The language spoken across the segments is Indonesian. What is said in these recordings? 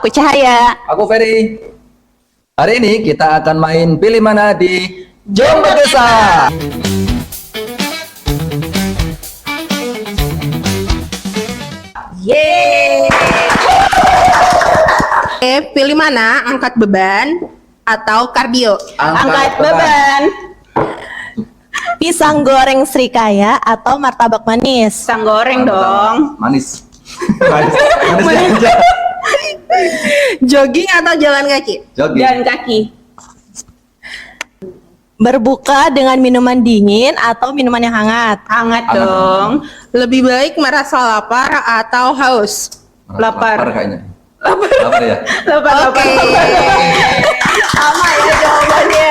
aku Cahaya. Aku Ferry. Hari ini kita akan main pilih mana di Jom Bekesah. Yeay. Pilih mana? Angkat beban atau kardio? Angkat beban. Pisang goreng Srikaya atau martabak manis? Pisang goreng dong. Manis. Manis aja. Jogging atau jalan kaki? Jogging. Jalan kaki. Berbuka dengan minuman dingin atau minuman yang hangat? Hangat Hangat. dong. Lebih baik merasa lapar atau haus? Lapar kayaknya. Lapar ya. Lapar. Oke. Sama ya jawabannya.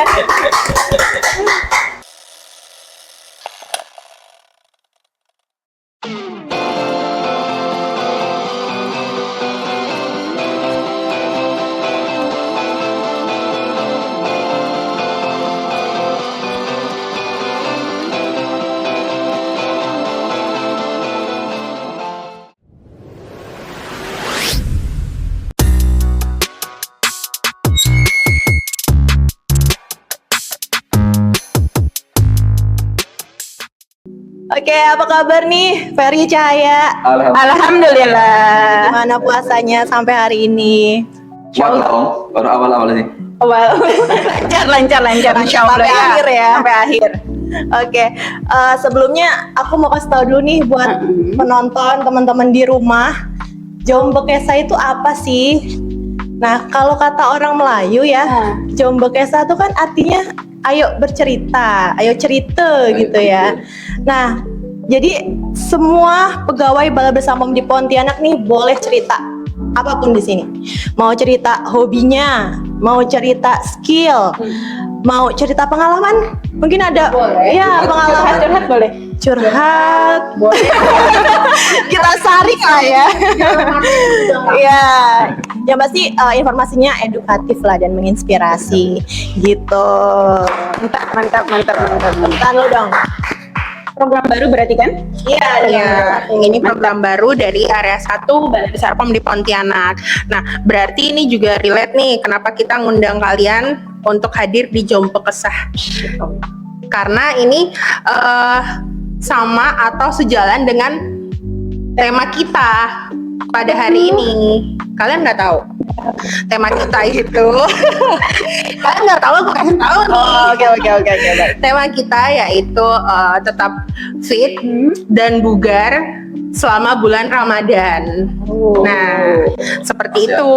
Oke, apa kabar nih Ferry Cahaya? Alhamdulillah. Gimana puasanya sampai hari ini? Kuat dong. Baru awal-awal sih. Well, lancar insya Allah Sampai akhir ya. Sampai akhir. Oke, sebelumnya aku mau kasih tahu dulu nih buat penonton, teman-teman di rumah, Jom Bekesah itu apa sih? Nah, kalau kata orang Melayu ya, Jom Bekesah itu kan artinya ayo bercerita, ayo cerita gitu ya. Nah, jadi semua pegawai Balai Besar Pom di Pontianak nih boleh cerita apapun di sini. Mau cerita hobinya, mau cerita skill, mau cerita pengalaman, mungkin ada. Boleh. Ya, pengalaman Curhat boleh. curhat. Boleh. Kita saring lah ya. Ya, yang pasti informasinya edukatif lah dan menginspirasi gitu. Mantap. Tepuk lu dong. Program baru berarti kan? Iya, Iya, ini program baru dari area 1 Balai Besar Pom di Pontianak. Nah, berarti ini juga relate nih kenapa kita ngundang kalian untuk hadir di Jom Bekesah. Karena ini sama atau sejalan dengan tema kita pada hari ini. Kalian nggak tahu tema kita itu? Kalian nggak tahu, aku kasih tahu nih. Oke, baik. Tema kita yaitu tetap fit dan bugar selama bulan Ramadan. Nah, seperti Masih itu.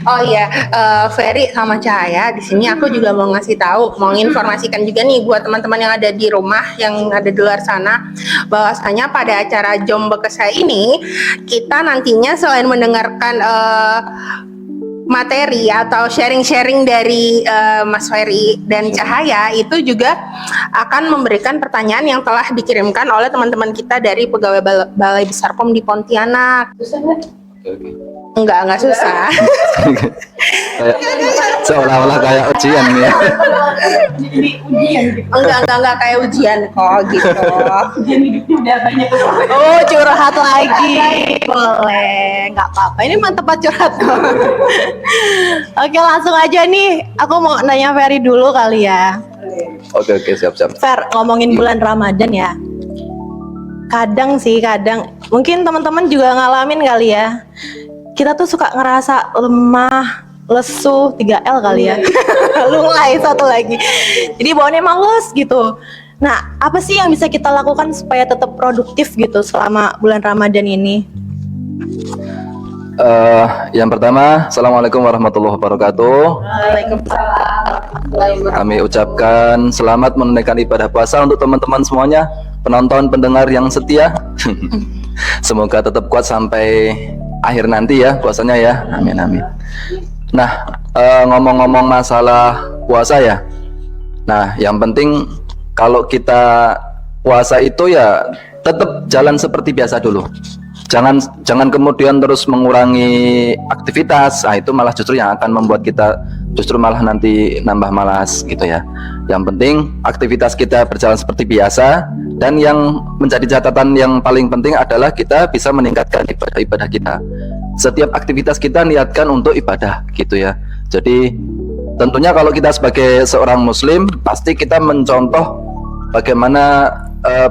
Oh iya, Ferry sama Cahaya di sini aku juga mau ngasih tahu, mau informasikan juga nih buat teman-teman yang ada di rumah, yang ada di luar sana, bahwasanya pada acara Jom Bekesah ini kita nantinya selain mendengarkan materi atau sharing-sharing dari Mas Ferry dan Cahaya, itu juga akan memberikan pertanyaan yang telah dikirimkan oleh teman-teman kita dari pegawai Balai Besar Pom di Pontianak. Susah nggak? Oke. Enggak susah. Kayak seolah-olah kayak ujian ya. Enggak kayak ujian kok gitu. Oh, curhat lagi. Boleh, nggak apa-apa. Ini mah tempat curhat kok. Oke, langsung aja nih. Aku mau nanya Ferry dulu kali ya. Oke, siap. Fer, ngomongin bulan Ramadan ya. Kadang mungkin teman-teman juga ngalamin kali ya. Kita tuh suka ngerasa lemah, lesu, 3L kali ya. Lunglai satu lagi. Jadi bawaannya males gitu. Nah, apa sih yang bisa kita lakukan supaya tetap produktif gitu selama bulan Ramadan ini? Yang pertama, Assalamualaikum warahmatullahi wabarakatuh. Kami ucapkan selamat menunaikan ibadah puasa untuk teman-teman semuanya, penonton, pendengar yang setia. Semoga tetap kuat sampai akhir nanti ya puasanya ya. Amin. Nah, ngomong-ngomong masalah puasa ya. Nah, yang penting kalau kita puasa itu ya tetap jalan seperti biasa dulu. Jangan kemudian terus mengurangi aktivitas. Nah, itu malah justru yang akan membuat kita justru malah nanti nambah malas gitu ya. Yang penting aktivitas kita berjalan seperti biasa, dan yang menjadi catatan yang paling penting adalah kita bisa meningkatkan ibadah kita. setiap aktivitas kita niatkan untuk ibadah gitu ya. Jadi tentunya kalau kita sebagai seorang muslim pasti kita mencontoh bagaimana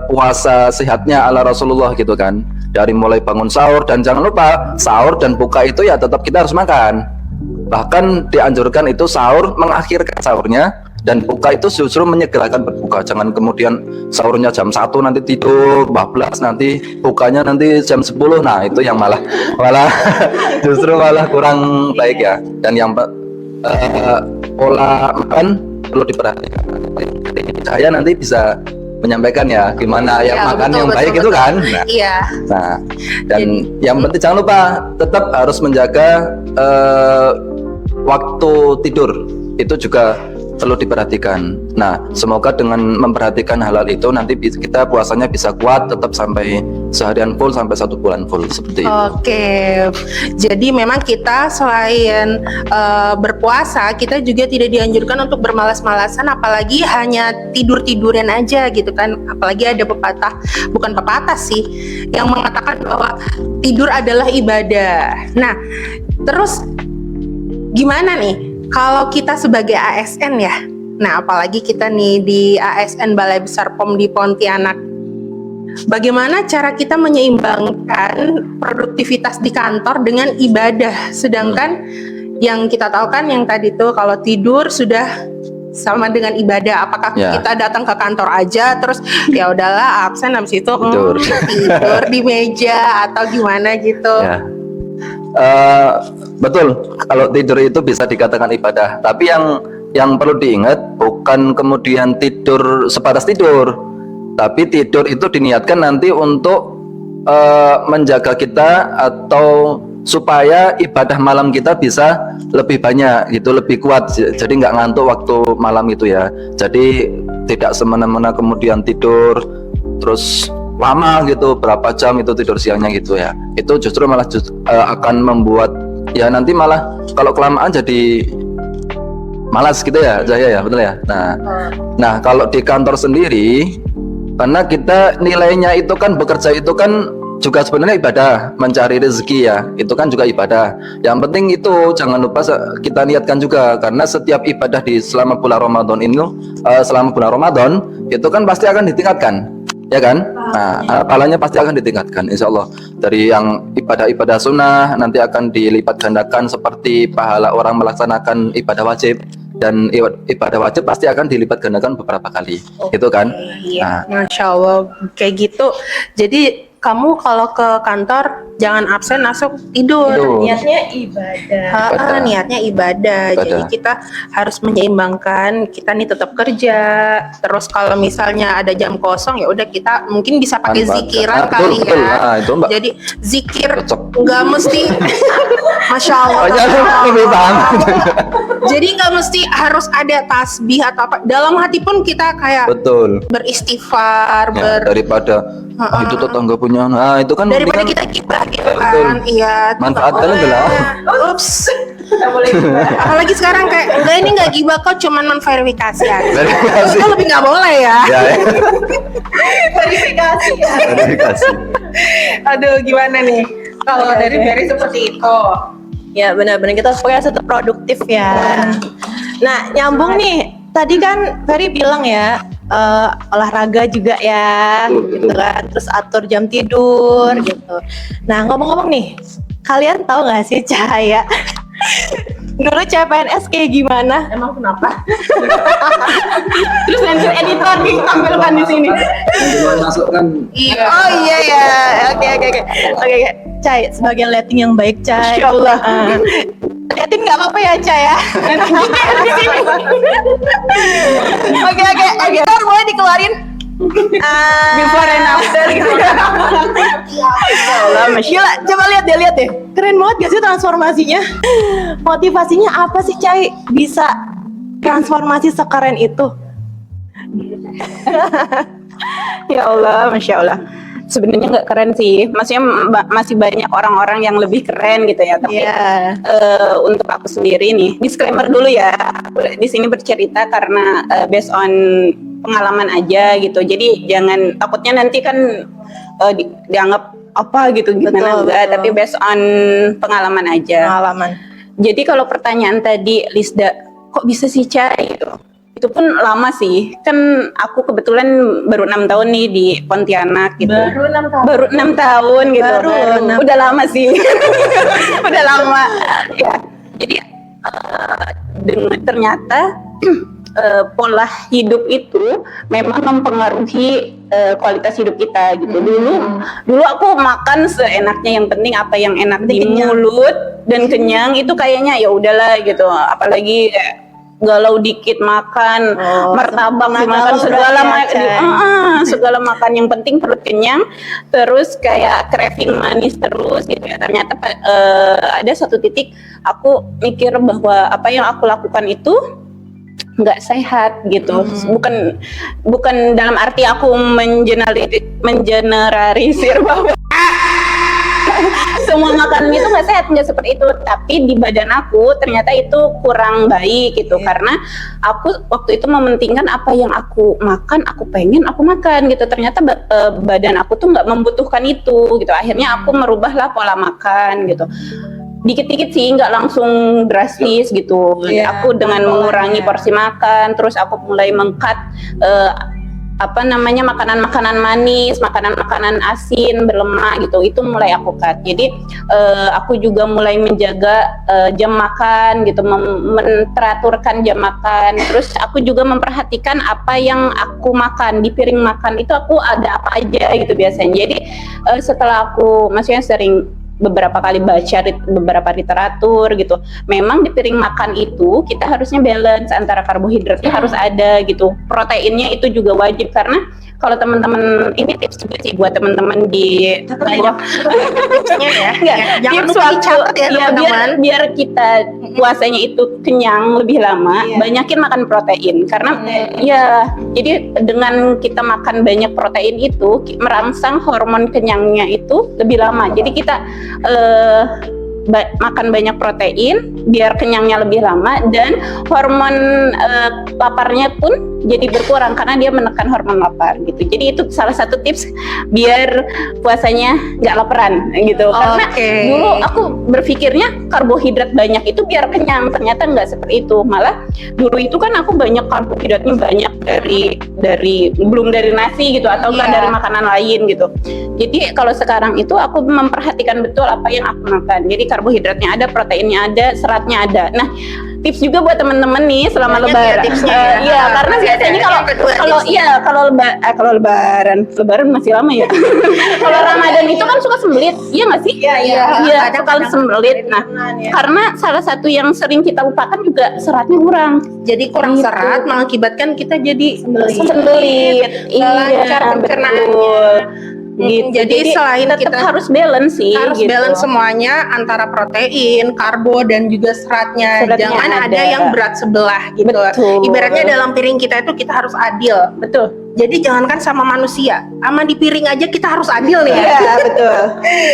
puasa sehatnya ala Rasulullah gitu kan. Dari mulai bangun sahur, dan jangan lupa sahur dan buka itu ya tetap kita harus makan. Bahkan dianjurkan itu sahur mengakhirkan sahurnya, dan buka itu justru menyegerakan berbuka. Jangan kemudian sahurnya jam 1 nanti tidur, 12 nanti bukanya nanti jam 10. Nah, itu yang malah justru malah kurang baik ya. Dan yang pola makan perlu diperhatikan. Saya nanti bisa menyampaikan ya gimana yang makan yang baik itu kan. Nah, dan yang penting jangan lupa tetap harus menjaga waktu tidur, itu juga perlu diperhatikan. Nah, semoga dengan memperhatikan hal-hal itu nanti kita puasanya bisa kuat tetap sampai seharian full, sampai 1 bulan full seperti itu. Oke, jadi memang kita selain berpuasa, kita juga tidak dianjurkan untuk bermalas-malasan, apalagi hanya tidur-tiduran aja gitu kan. Apalagi ada pepatah, bukan pepatah sih, yang mengatakan bahwa tidur adalah ibadah. Nah, terus gimana nih kalau kita sebagai ASN ya? Nah, apalagi kita nih di ASN Balai Besar POM di Pontianak. Bagaimana cara kita menyeimbangkan produktivitas di kantor dengan ibadah? Sedangkan yang kita tahu kan yang tadi tuh kalau tidur sudah sama dengan ibadah. Apakah kita datang ke kantor aja terus ya udahlah absen, habis itu tidur di meja atau gimana gitu? Ya. Betul, kalau tidur itu bisa dikatakan ibadah. Tapi yang perlu diingat bukan kemudian tidur sebatas tidur, tapi tidur itu diniatkan nanti untuk menjaga kita atau supaya ibadah malam kita bisa lebih banyak gitu, lebih kuat. Jadi nggak ngantuk waktu malam itu ya. Jadi tidak semena-mena kemudian tidur terus lama gitu, berapa jam itu tidur siangnya gitu ya. Itu justru malah akan membuat ya nanti malah kalau kelamaan jadi malas gitu ya, Jaya ya, betul ya. Nah kalau di kantor sendiri, karena kita nilainya itu kan bekerja itu kan juga sebenarnya ibadah, mencari rezeki ya, itu kan juga ibadah. Yang penting itu jangan lupa kita niatkan juga, karena setiap ibadah di selama bulan Ramadan ini, selama bulan Ramadan itu kan pasti akan ditingkatkan, ya kan? Nah, pahalanya pasti akan ditingkatkan, insya Allah. Dari yang ibadah-ibadah sunnah nanti akan dilipat gandakan seperti pahala orang melaksanakan ibadah wajib, dan ibadah wajib pasti akan dilipat gandakan beberapa kali, gitu kan? Iya, Masya Allah, kayak gitu. Jadi kamu kalau ke kantor jangan absen masuk tidur. Niatnya ibadah. Niatnya ibadah. Jadi kita harus menyeimbangkan. Kita nih tetap kerja. Terus kalau misalnya ada jam kosong ya udah kita mungkin bisa pakai zikiran kali ya. Jadi zikir nggak mesti. Masya Allah. Jadi nggak mesti harus ada tasbih atau apa. Dalam hati pun kita kayak beristighfar. Daripada itu tetangga punya, nah itu kan daripada kita gibah gitu kan. Iya, manfaatkan adalah ups, apalagi sekarang kayak enggak, ini nggak gibah kok, cuman memverifikasi aja. Itu lebih nggak boleh ya. Verifikasi. Aduh, gimana nih kalau dari Ferry seperti itu? Ya benar-benar kita supaya tetap produktif ya. Nah, nyambung nih, tadi kan Ferry bilang ya, olahraga juga ya, gitu kan. Terus atur jam tidur gitu. Nah, ngomong-ngomong nih, kalian tahu nggak sih Cahaya dulu CPNS kayak gimana? Emang kenapa? Terus editor ditampilkan di sini. Masukkan. Oh iya ya. Oke. Chay, sebagai lighting yang baik, Chay. Insyaallah. Liatin nggak apa-apa ya, Chay ya. Oke. Editor boleh dikeluarin. Before and after gitu. Gila, coba lihat deh. Keren banget gak sih transformasinya? Motivasinya apa sih, Chay? Bisa transformasi sekeren itu? Ya Allah, Masya Allah. Sebenarnya nggak keren sih, maksudnya masih banyak orang-orang yang lebih keren gitu ya. Tapi untuk aku sendiri nih, disclaimer dulu ya, di sini bercerita karena based on pengalaman aja gitu. Jadi jangan, takutnya nanti kan dianggap apa gitu gimana Betul, enggak, betul. tapi based on pengalaman aja. Pengalaman. Jadi kalau pertanyaan tadi Lisda, kok bisa sih Cai gitu? Itu pun lama sih. Kan aku kebetulan baru 6 tahun nih di Pontianak gitu. Baru 6 tahun. Baru 6 tahun gitu. Baru 6 Udah lama sih. Udah lama. Ya. Jadi ternyata pola hidup itu memang mempengaruhi kualitas hidup kita gitu. Dulu aku makan seenaknya, yang penting apa yang enak di mulut dan kenyang itu kayaknya ya udahlah gitu. Apalagi galau dikit makan, martabak dimakan, segala makan, yang penting perut kenyang, terus kayak craving manis terus gitu ya. Ternyata ada satu titik aku mikir bahwa apa yang aku lakukan itu nggak sehat gitu. Bukan dalam arti aku mengeneralisir bahwa semua makanan itu nggak sehat, nggak seperti itu, tapi di badan aku ternyata itu kurang baik gitu. Karena aku waktu itu mementingkan apa yang aku makan, aku pengen aku makan gitu. Ternyata badan aku tuh nggak membutuhkan itu gitu. Akhirnya aku merubahlah pola makan gitu, dikit-dikit sih, nggak langsung drastis gitu. Aku dengan mengurangi porsi makan, terus aku mulai mengkat makanan-makanan manis, makanan-makanan asin, berlemak gitu, itu mulai aku cut. Jadi aku juga mulai menjaga jam makan gitu, menteraturkan jam makan. Terus aku juga memperhatikan apa yang aku makan, di piring makan itu aku ada apa aja gitu biasanya. Jadi setelah aku maksudnya sering beberapa kali baca beberapa literatur gitu, memang di piring makan itu kita harusnya balance antara karbohidratnya harus ada gitu, proteinnya itu juga wajib. Karena kalau teman-teman, ini tips juga sih buat teman-teman di Tipsnya ya. Jangan tips lupa waktu dicatat ya teman-teman. biar kita puasanya itu kenyang lebih lama, banyakin makan protein. Karena ya jadi dengan kita makan banyak protein itu merangsang hormon kenyangnya itu lebih lama. Jadi kita makan banyak protein biar kenyangnya lebih lama, dan hormon laparnya pun jadi berkurang karena dia menekan hormon lapar gitu. Jadi itu salah satu tips biar puasanya nggak laparan gitu. Karena dulu aku berpikirnya karbohidrat banyak itu biar kenyang, ternyata nggak seperti itu. Malah dulu itu kan aku banyak karbohidratnya banyak dari belum dari nasi gitu, atau enggak dari makanan lain gitu. Jadi kalau sekarang itu aku memperhatikan betul apa yang aku makan. Jadi karbohidratnya ada, proteinnya ada, seratnya ada. Nah, tips juga buat teman-teman nih selama lebaran. Iya, karena biasanya kalau lebaran masih lama ya. Kalau Ramadan itu kan suka sembelit, iya nggak sih? Iya, suka sembelit. Nah, karena salah satu yang sering kita lupakan juga seratnya kurang. Jadi kurang serat mengakibatkan kita jadi sembelit. Lancar pencernaannya. Gitu. Jadi selain tetap kita harus balance sih, harus gitu. balance semuanya antara protein, karbo, dan juga seratnya. Jangan ada yang berat sebelah gitu. Betul. Ibaratnya dalam piring kita itu kita harus adil. Betul. Jadi jangankan sama manusia, sama di piring aja kita harus adil nih. Iya, betul.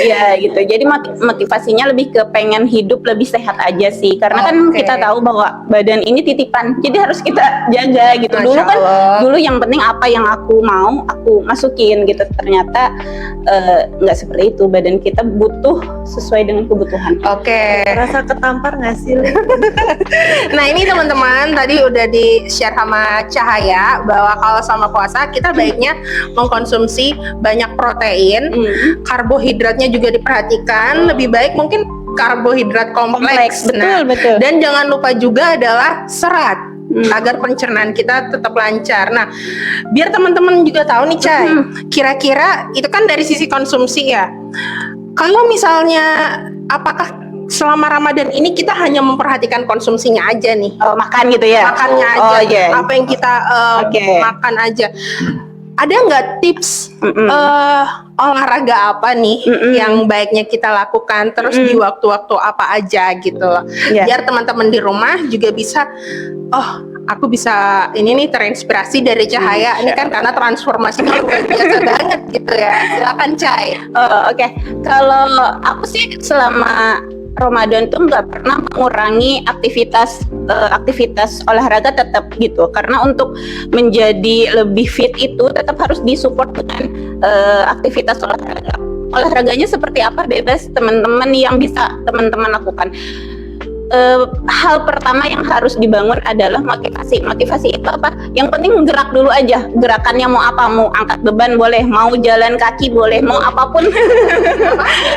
Iya gitu. Jadi motivasinya lebih ke pengen hidup lebih sehat aja sih. Karena kan kita tahu bahwa badan ini titipan. Jadi harus kita jaga gitu. Dulu kan yang penting apa yang aku mau aku masukin gitu. Ternyata nggak seperti itu. Badan kita butuh sesuai dengan kebutuhan. Rasa ketampar nggak sih? Nah ini teman-teman tadi udah di-share sama Cahaya bahwa kalau sama puasa kita baiknya mengkonsumsi banyak protein, karbohidratnya juga diperhatikan, lebih baik mungkin karbohidrat kompleks. Betul. Dan jangan lupa juga adalah serat agar pencernaan kita tetap lancar. Nah, biar teman-teman juga tahu nih Cai, kira-kira itu kan dari sisi konsumsi ya. Kalau misalnya apakah selama Ramadan ini kita hanya memperhatikan konsumsinya aja nih, makan gitu ya, makannya aja, apa yang kita makan aja. Ada nggak tips olahraga apa nih yang baiknya kita lakukan terus di waktu-waktu apa aja gitu, biar teman-teman di rumah juga bisa, aku bisa ini nih terinspirasi dari Cahaya ini kan karena transformasinya luar biasa banget gitu ya. Silakan Cai. Kalau aku sih selama Ramadan tuh nggak pernah mengurangi aktivitas olahraga tetap gitu, karena untuk menjadi lebih fit itu tetap harus disupport dengan aktivitas olahraga. olahraganya seperti apa bebas teman-teman yang bisa teman-teman lakukan. Hal pertama yang harus dibangun adalah motivasi. Motivasi itu apa? Yang penting gerak dulu aja. Gerakannya mau apa? Mau angkat beban boleh, mau jalan kaki boleh, mau apapun.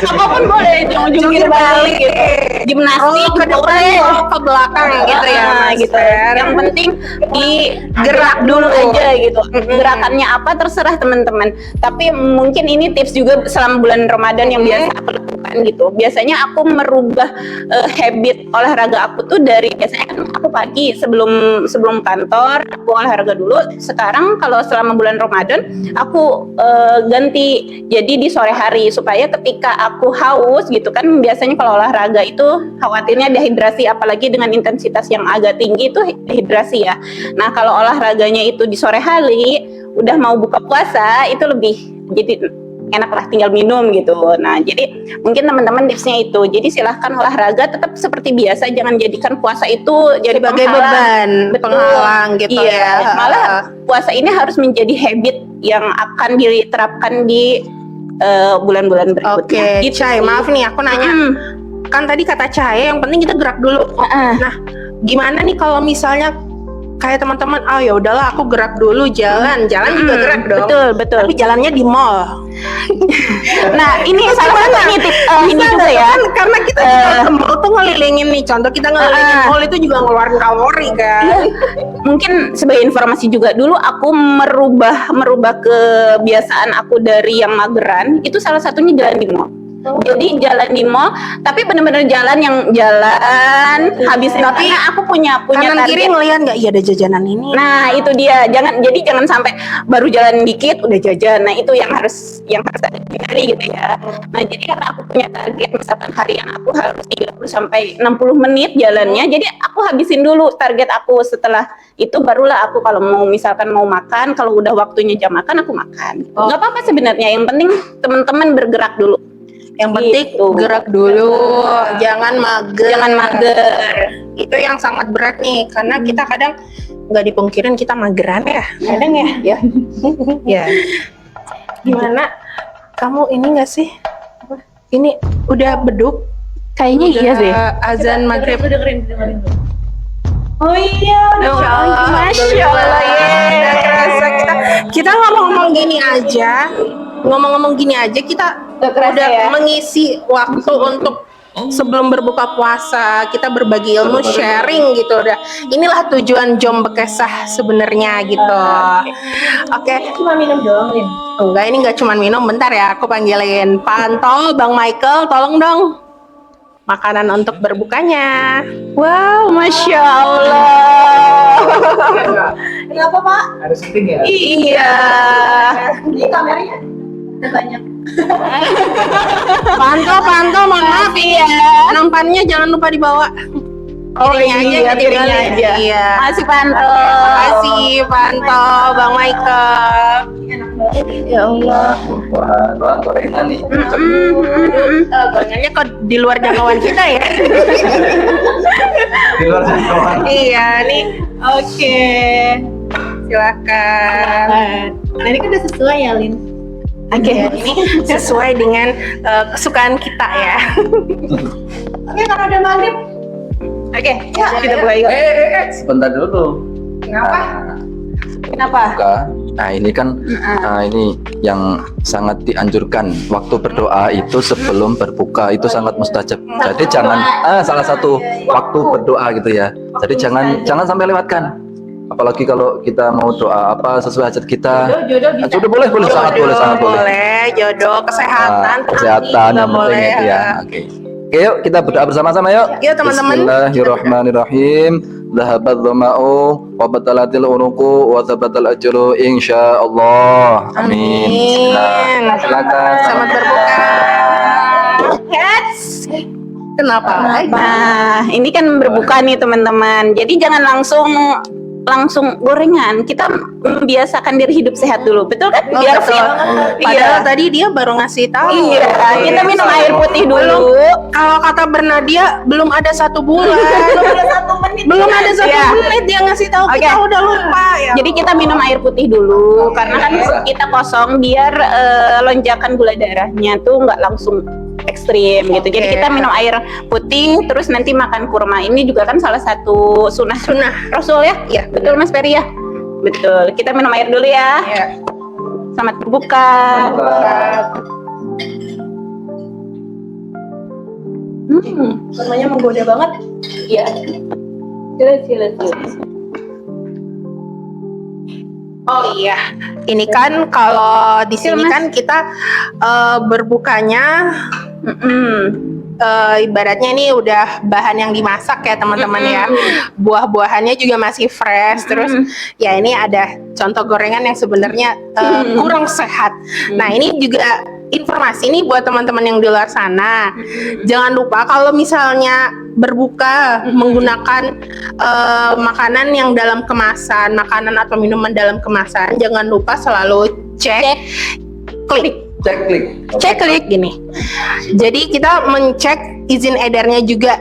Apapun boleh, jungkir balik gitu. Gimnastik ke depan, boleh, ke belakang gitu ya, Nah, Mas gitu. Fer. Yang penting digerak dulu aja gitu. Gerakannya apa terserah teman-teman. Tapi mungkin ini tips juga selama bulan Ramadan yang biasa aku lakukan gitu. Biasanya aku merubah habit olahraga aku tuh dari biasanya kan aku pagi sebelum kantor aku olahraga dulu. Sekarang kalau selama bulan Ramadan aku ganti jadi di sore hari supaya ketika aku haus gitu kan, biasanya kalau olahraga itu khawatirnya dehidrasi, apalagi dengan intensitas yang agak tinggi itu dehidrasi ya. Nah kalau olahraganya itu di sore hari udah mau buka puasa itu lebih jadi enak lah, tinggal minum gitu. Nah jadi mungkin teman-teman tipsnya itu, jadi silahkan olahraga tetap seperti biasa, jangan jadikan puasa itu jadi Sebagai beban, Betul. penghalang gitu Iya, ya. malah puasa ini harus menjadi habit yang akan diterapkan di bulan-bulan berikutnya. Oke, Chay, maaf nih aku nanya. Kan tadi kata Cahaya yang penting kita gerak dulu. Nah, gimana nih kalau misalnya kayak teman-teman, oh ya udahlah aku gerak dulu, jalan juga gerak dong. Betul. Tapi jalannya di mall. Nah, ini salah satu ini ini juga ya. Kan, karena kita juga ke mall tuh ngelilingin nih. Contoh kita ngelilingin mall itu juga ngeluarin kalori kan. Iya. Mungkin sebagai informasi juga, dulu aku merubah kebiasaan aku dari yang mageran itu salah satunya jalan di mall. Jadi jalan di mall, tapi benar-benar jalan habis tapi aku punya Kanan target. kiri ngelihat nggak, iya ada jajanan ini. Nah itu dia, jangan sampai baru jalan dikit udah jajan. Nah itu yang harus ada dihindari gitu ya. Nah jadi karena aku punya target, misalkan harian aku harus 30 sampai 60 menit jalannya, jadi aku habisin dulu target aku. Setelah itu barulah aku kalau misalkan mau makan, kalau udah waktunya jam makan aku makan. Nggak apa-apa sebenarnya, yang penting teman-teman bergerak dulu. Yang penting Gitu. gerak dulu, jangan mager. Itu yang sangat berat nih, karena kita kadang nggak dipungkirin kita mageran ya, kadang ya. Ya. Gimana? Kamu ini nggak sih? Ini udah beduk? Kayaknya iya sih. Azan maghrib. Oh iya, Masya Allah ya. Udah kerasa kita ngomong-ngomong gini aja. Kita Udah kerasa udah ya? mengisi waktu untuk sebelum berbuka puasa, kita berbagi ilmu, sharing gitu. Udah inilah tujuan Jom Bekesah sebenarnya gitu. Oke. cuma minum doang, Lin. Enggak, ini nggak cuma minum. Bentar ya, aku panggilin Pak Anto, Bang Michael, tolong dong makanan untuk berbukanya. Wow, Masya Allah. Kenapa Pak? Ada syuting ya? Iya. Ini kameranya ada banyak. Pak Anto, mohon maaf ya. Nampannya jangan lupa dibawa. Oh Piringnya iya, piringnya aja. Iya. Masih Panto. Terima kasih Pak Anto, Bang Michael. Ya Allah. Wah, gorengan nih. Gorengannya kok di luar jangkauan kita ya? Di luar jangkauan. Iya nih, Oke. silakan. Nah ini kan udah sesuai ya, Lin. Oke, ini sesuai dengan kesukaan kita ya. Oke, karena udah maghrib. Oke, Ya, kita ayo. mulai yuk. Sebentar dulu. Kenapa? Kenapa? Buka. Nah ini kan ini yang sangat dianjurkan, waktu berdoa itu sebelum berbuka itu sangat mustajab. Jadi jangan salah satu waktu berdoa gitu ya. Jadi jangan sampai lewatkan. Apalagi kalau kita mau doa apa sesuai hajat kita. Jodoh boleh sangat boleh. Jodoh, kesehatan, Kesehatan juga yang penting boleh itu ya. Oke. Oke, yuk kita berdoa bersama-sama yuk. Yuk, teman-teman. Bismillahirrahmanirrahim. Dhahabat dhama'u wa batalatil unuqu wa thabatal ajru insyaallah. Amin. Amin. Silakan. Selamat berbuka. Kenapa? Nah, ini kan berbuka nih teman-teman. Jadi jangan langsung langsung gorengan. Kita membiasakan diri hidup sehat dulu, betul kan? Oh, Biar betul. fit. Padahal tadi dia baru ngasih tahu. Iya, kita minum air putih dulu. Kalau kata Bernadia belum ada 1 bulan. belum ada satu Iya. menit dia ngasih tahu, kita Oke. udah lupa ya. Jadi kita minum air putih dulu, karena kan kita kosong biar lonjakan gula darahnya tuh nggak langsung ekstrim gitu. Jadi Oke. kita minum air putih, terus nanti makan kurma. Ini juga kan salah satu sunnah Rasul ya? Iya, Betul Mas Ferry ya? Betul. Kita minum air dulu ya. Iya. Selamat berbuka. Namanya menggoda banget. Iya. Sila. Oh iya, ini kan kalau di sini Mas. kan kita berbukanya ibaratnya ini udah bahan yang dimasak ya teman-teman ya. Buah-buahannya juga masih fresh. Terus ya ini ada contoh gorengan yang sebenarnya kurang sehat. Nah ini juga informasi nih buat teman-teman yang di luar sana. Jangan lupa kalau misalnya berbuka menggunakan makanan yang dalam kemasan, makanan atau minuman dalam kemasan, jangan lupa selalu klik klik gini. Jadi kita mencek izin edarnya juga,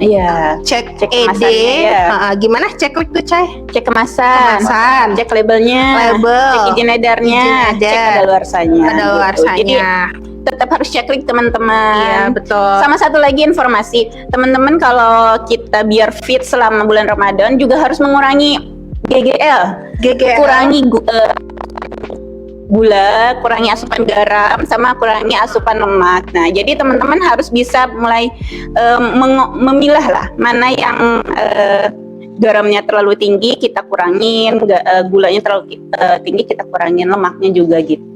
Iya. cek Cek ED. kemasannya, ya. Gimana cek klik tuh, Cai? Cek kemasan. Cek labelnya. Label. Cek izin edarnya. Izin edar. Cek kadaluarsanya. Kadaluarsanya. Gitu. Jadi tetap harus cek klik teman-teman. Iya, betul. Sama satu lagi informasi, teman-teman kalau kita biar fit selama bulan Ramadan juga harus mengurangi GGL. Kurangi gula, kurangi asupan garam, sama kurangi asupan lemak. Nah, jadi teman-teman harus bisa mulai memilah lah mana yang garamnya terlalu tinggi kita kurangin, gulanya terlalu tinggi kita kurangin, lemaknya juga gitu.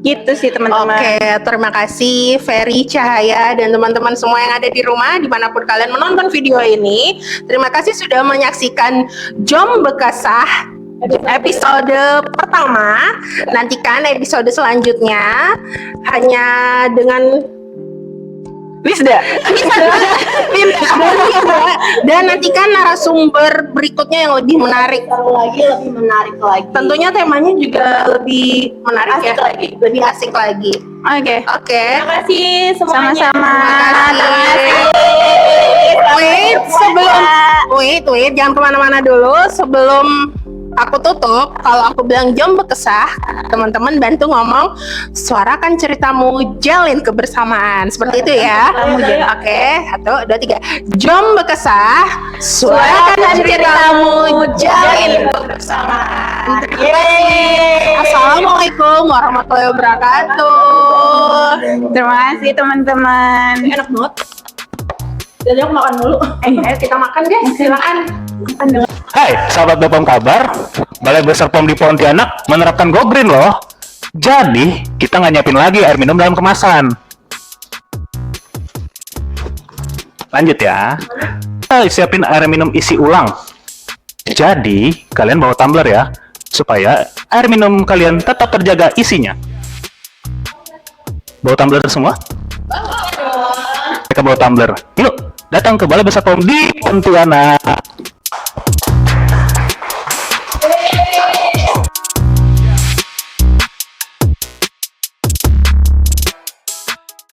Gitu sih teman-teman. Oke, terima kasih Ferry, Cahaya, dan teman-teman semua yang ada di rumah dimanapun kalian menonton video ini. Terima kasih sudah menyaksikan Jom Bekasah episode pertama. Nantikan episode selanjutnya hanya dengan Wisda. dan nantikan narasumber berikutnya yang lebih menarik. Lebih menarik lagi. Tentunya temanya juga lebih menarik Asik ya, lagi. lebih asik lagi. Oke. Oke. Terima kasih semuanya. Sama-sama. Terima kasih. Wait, jangan kemana-mana dulu. Sebelum aku tutup, kalau aku bilang Jom Bekesah, teman-teman bantu ngomong, suarakan ceritamu, jalin kebersamaan. Seperti itu ya. Oke, 1, 2, 3. Jom Bekesah, suarakan ceritamu, jalin kebersamaan. Assalamualaikum warahmatullahi wabarakatuh. Terima kasih teman-teman. Enak banget. Jadi aku makan dulu. Ayo kita makan guys, silakan. Hai, sahabat Bepom Kabar, Balai Besar POM di Pontianak menerapkan Go Green loh. Jadi, kita nggak nyiapin lagi air minum dalam kemasan. Lanjut ya. Siapin air minum isi ulang. Jadi, kalian bawa tumbler ya, supaya air minum kalian tetap terjaga isinya. Bawa tumbler semua? Mereka bawa tumbler. Yuk, datang ke Balai Besar POM di Pontianak.